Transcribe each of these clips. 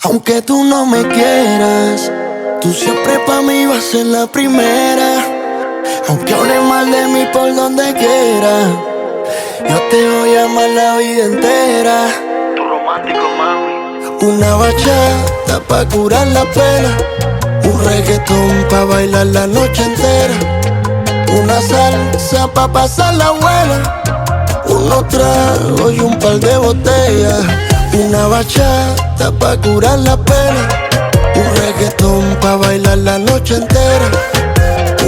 Aunque tú no me quieras, tú siempre pa' mí vas a ser la primera. Aunque hables mal de mí por donde quiera, yo te voy a amar la vida entera. Tu romántico, mami. Una bachata pa' curar la pena, un reggaetón pa' bailar la noche entera, una salsa pa' pasar la buena, unos tragos y un par de botellas. Una bachata pa' curar la pena, un reggaetón pa' bailar la noche entera,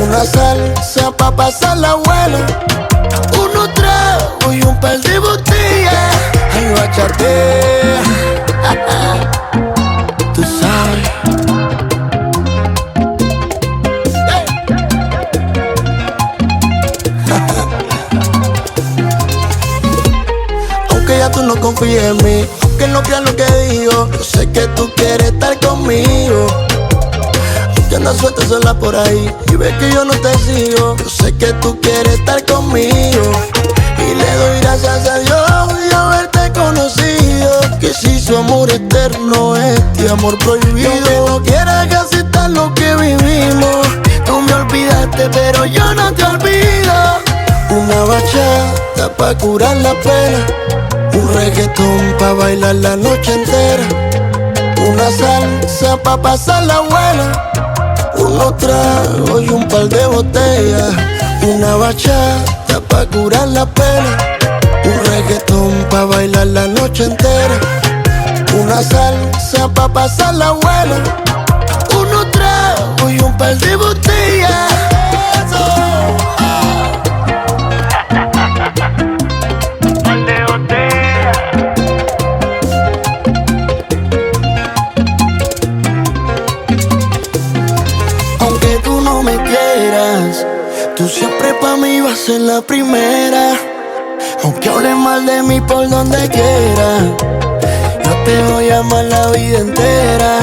una salsa pa' pasar la buena, unos tragos y un par de botellas. Ay, bachatea, tú sabes. Aunque ya tú no confíes en mí, aunque no creas lo que digo, yo sé que tú quieres estar conmigo. Aunque andas suelta sola por ahí y ves que yo no te sigo, yo sé que tú quieres estar conmigo. Y le doy gracias a Dios de haberte conocido, que si su amor eterno es este amor prohibido. Y aunque no quieras que aceptar lo que vivimos, tú me olvidaste pero yo no te olvido. Una bachata pa' curar la pena, un reggaetón pa' bailar la noche entera, una salsa pa' pasar la buena, unos tragos y un par de botellas. Una bachata pa' curar la pena, un reggaetón pa' bailar la noche entera, una salsa pa' pasar la buena, unos tragos y un par de botellas. Aunque tú no me quieras, tú siempre pa' mí vas a ser la primera. Aunque hables mal de mí por donde quiera, yo te voy a amar la vida entera.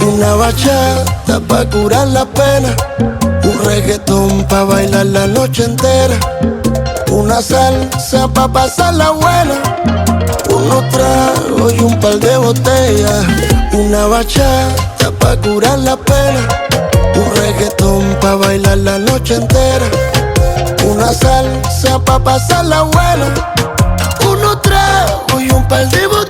Una bachata pa' curar la pena, un reggaetón pa' bailar la noche entera, una salsa pa' pasar la buena, unos tragos y un par de botellas. Una bachata pa' curar la pena, un reggaetón pa' bailar la noche entera, una salsa pa' pasar la buena, unos tragos y un par de botellas.